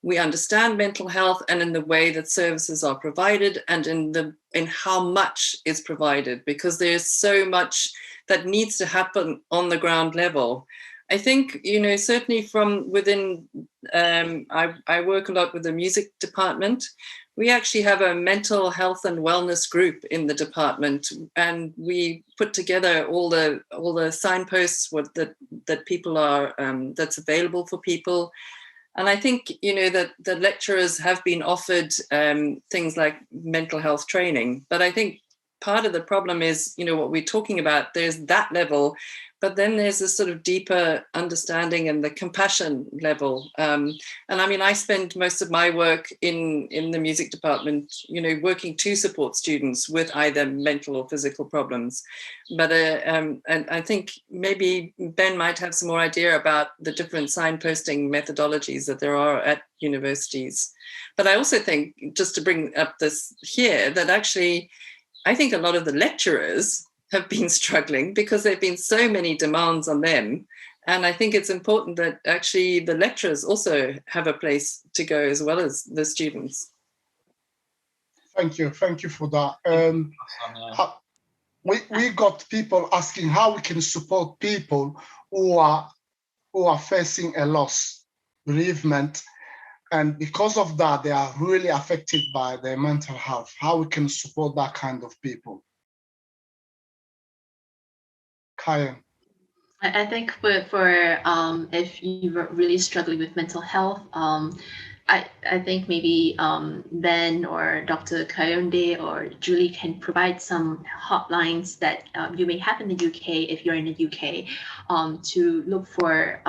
we understand mental health and in the way that services are provided and in how much is provided, because there's so much that needs to happen on the ground level. I think, certainly from within, I work a lot with the music department. We actually have a mental health and wellness group in the department, and we put together all the signposts that people are that's available for people. And I think that the lecturers have been offered things like mental health training, but I think part of the problem is what we're talking about. There's that level, but then there's this sort of deeper understanding and the compassion level. And I mean, I spend most of my work in the music department, working to support students with either mental or physical problems. But and I think maybe Ben might have some more idea about the different signposting methodologies that there are at universities. But I also think, just to bring up this here, that actually, I think a lot of the lecturers have been struggling because there have been so many demands on them. And I think it's important that actually the lecturers also have a place to go as well as the students. Thank you for that. We got people asking how we can support people who are facing a loss, bereavement, and because of that, they are really affected by their mental health. How we can support that kind of people? Karyen. I think for if you're really struggling with mental health, I think maybe Ben or Dr. Kayonda or Julie can provide some hotlines that you may have in the UK if you're in the UK to look for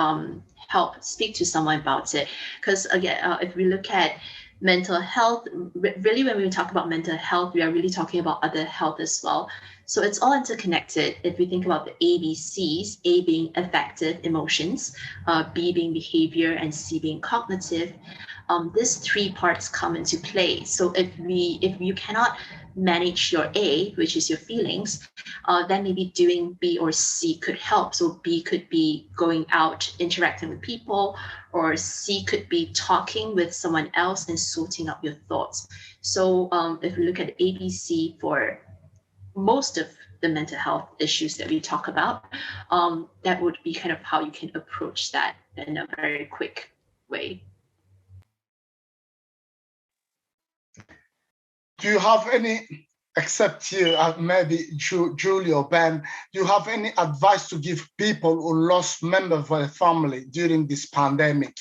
help, speak to someone about it. Because again, if we look at mental health, really when we talk about mental health, we are really talking about other health as well. So it's all interconnected. If we think about the ABCs, A being affective emotions, B being behavior, and C being cognitive, these three parts come into play. So if you cannot manage your A, which is your feelings, then maybe doing B or C could help. So B could be going out, interacting with people, or C could be talking with someone else and sorting out your thoughts. So if we look at ABC for most of the mental health issues that we talk about, that would be kind of how you can approach that in a very quick way. Do you have any, except you, maybe Julie or Ben, do you have any advice to give people who lost members of their family during this pandemic?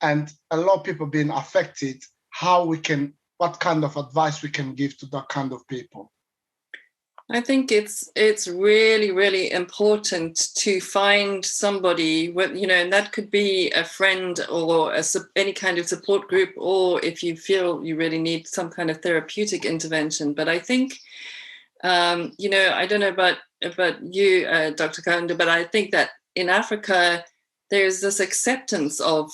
And a lot of people being affected, what kind of advice we can give to that kind of people? I think it's really, really important to find somebody, and that could be a friend or any kind of support group, or if you feel you really need some kind of therapeutic intervention. But I think, I don't know about you, Dr. Kayonda, but I think that in Africa, there's this acceptance of,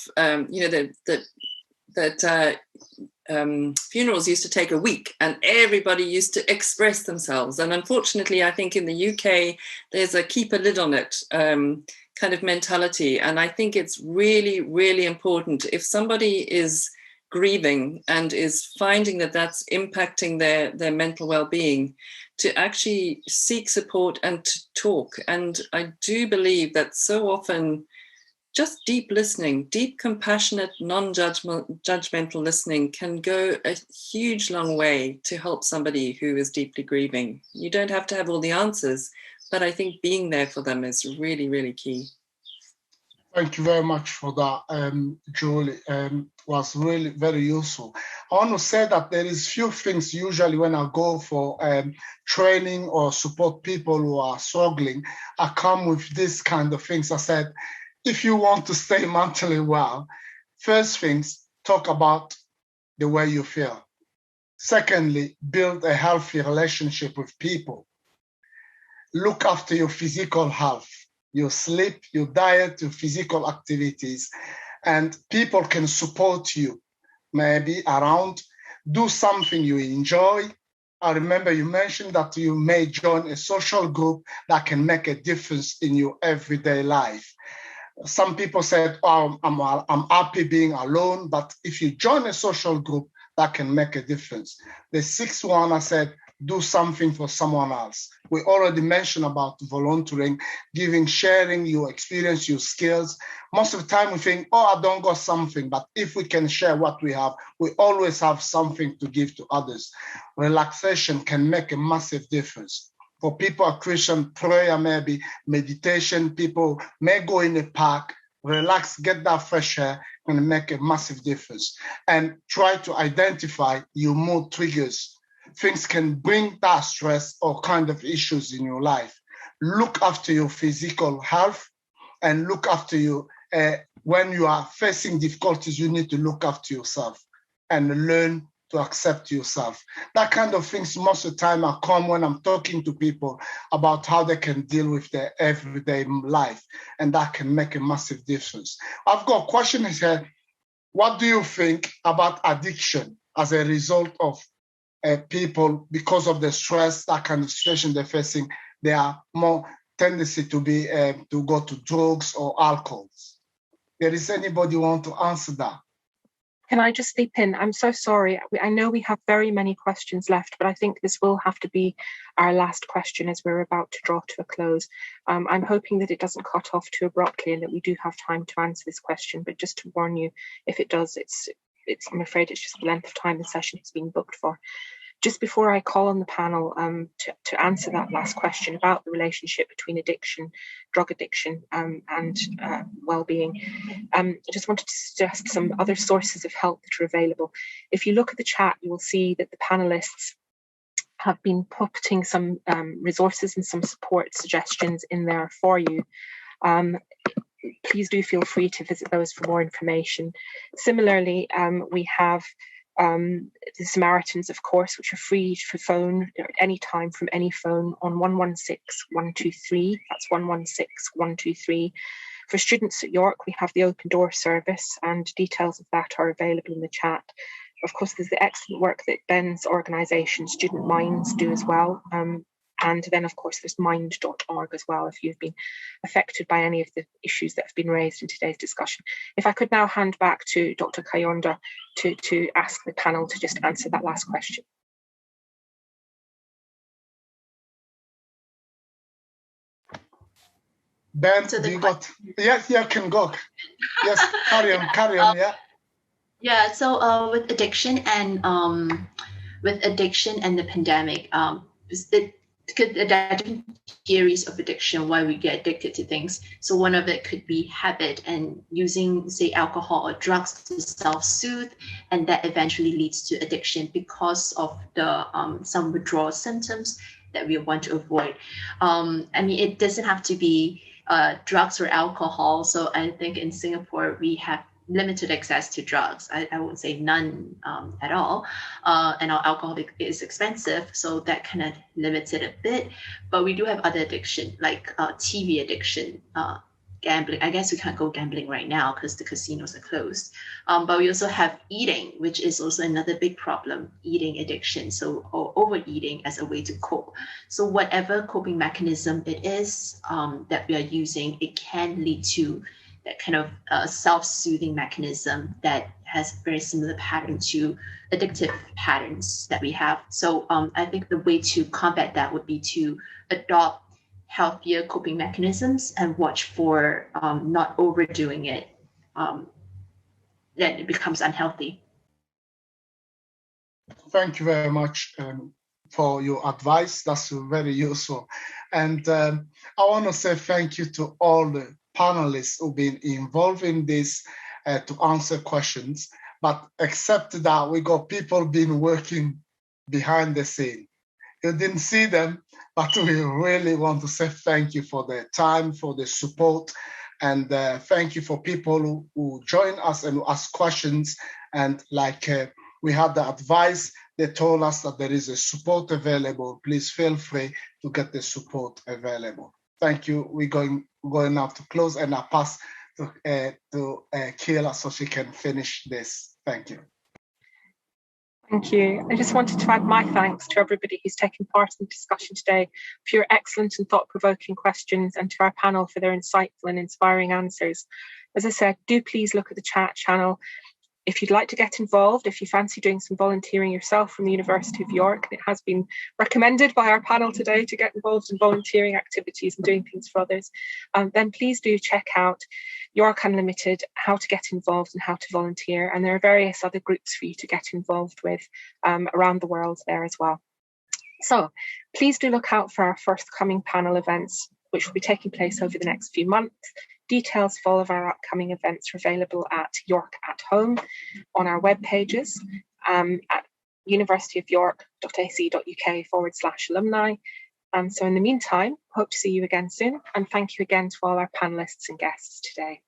funerals used to take a week and everybody used to express themselves. And unfortunately, I think in the UK, there's a keep a lid on it kind of mentality. And I think it's really, really important if somebody is grieving and is finding that that's impacting their mental well-being, to actually seek support and to talk. And I do believe that so often just deep listening, deep, compassionate, non-judgmental listening can go a huge long way to help somebody who is deeply grieving. You don't have to have all the answers, but I think being there for them is really, really key. Thank you very much for that, Julie. Was really very useful. I want to say that there is few things usually when I go for training or support people who are struggling, I come with this kind of things. I said, if you want to stay mentally well, first things, talk about the way you feel. Secondly, build a healthy relationship with people. Look after your physical health, your sleep, your diet, your physical activities, and people can support you, maybe around. Do something you enjoy. I remember you mentioned that you may join a social group that can make a difference in your everyday life. Some people said, oh, I'm happy being alone, but if you join a social group, that can make a difference. The sixth one, I said, do something for someone else. We already mentioned about volunteering, giving, sharing your experience, your skills. Most of the time we think, oh, I don't got something, but if we can share what we have, we always have something to give to others. Relaxation can make a massive difference. For people are Christian, prayer, maybe meditation, people may go in a park, relax, get that fresh air, and make a massive difference. And try to identify your mood triggers. Things can bring that stress or kind of issues in your life. Look after your physical health and look after you. When you are facing difficulties, you need to look after yourself and learn to accept yourself. That kind of things most of the time I come when I'm talking to people about how they can deal with their everyday life, and that can make a massive difference. I've got a question here. What do you think about addiction as a result of people, because of the stress, that kind of situation they're facing, they are more tendency to be to go to drugs or alcohol? There is anybody want to answer that? Can I just leap in? I'm so sorry. I know we have very many questions left, but I think this will have to be our last question as we're about to draw to a close. I'm hoping that it doesn't cut off too abruptly and that we do have time to answer this question, but just to warn you, if it does, I'm afraid it's just the length of time the session has been booked for. Just before I call on the panel to answer that last question about the relationship between addiction, drug addiction, and well-being, I just wanted to suggest some other sources of help that are available. If you look at the chat, you will see that the panelists have been putting some resources and some support suggestions in there for you. Please do feel free to visit those for more information. Similarly, we have the Samaritans, of course, which are free for phone at any time from any phone on 116 123. That's 116 123. For students at York, we have the Open Door service, and details of that are available in the chat. Of course, there's the excellent work that Ben's organisation, Student Minds, do as well. And then, of course, there's mind.org as well, if you've been affected by any of the issues that have been raised in today's discussion. If I could now hand back to Dr. Kayonda to ask the panel to just answer that last question. Ben, So you got, yes, you can go. Yes, carry on, yeah. Yeah, so with addiction and the pandemic, there are different theories of addiction, why we get addicted to things. So one of it could be habit and using, say, alcohol or drugs to self-soothe, and that eventually leads to addiction because of the some withdrawal symptoms that we want to avoid. I mean, it doesn't have to be drugs or alcohol. So I think in Singapore, we have limited access to drugs. I would say none at all. And our alcohol is expensive, so that kind of limits it a bit. But we do have other addiction, like TV addiction. gambling. I guess we can't go gambling right now because the casinos are closed. But we also have eating, which is also another big problem, eating addiction. So, or overeating as a way to cope. So whatever coping mechanism it is that we are using, it can lead to that kind of self-soothing mechanism that has a very similar pattern to addictive patterns that we have. So I think the way to combat that would be to adopt healthier coping mechanisms and watch for not overdoing it, then it becomes unhealthy. Thank you very much for your advice. That's very useful. And I want to say thank you to all the panelists who've been involved in this to answer questions. But except that, we got people been working behind the scene. You didn't see them, but we really want to say thank you for their time, for the support, and thank you for people who join us and who ask questions. And like we had the advice, they told us that there is a support available. Please feel free to get the support available. Thank you. We're going now to close, and I pass to Kayla so she can finish this. Thank you. Thank you. I just wanted to add my thanks to everybody who's taken part in the discussion today for your excellent and thought-provoking questions, and to our panel for their insightful and inspiring answers. As I said, do please look at the chat channel. If you'd like to get involved, if you fancy doing some volunteering yourself from the University of York, it has been recommended by our panel today to get involved in volunteering activities and doing things for others, then please do check out York Unlimited, how to get involved and how to volunteer. And there are various other groups for you to get involved with around the world there as well. So please do look out for our forthcoming panel events, which will be taking place over the next few months. Details for all of our upcoming events are available at York at Home on our web pages at universityofyork.ac.uk/alumni. And so in the meantime, hope to see you again soon. And thank you again to all our panelists and guests today.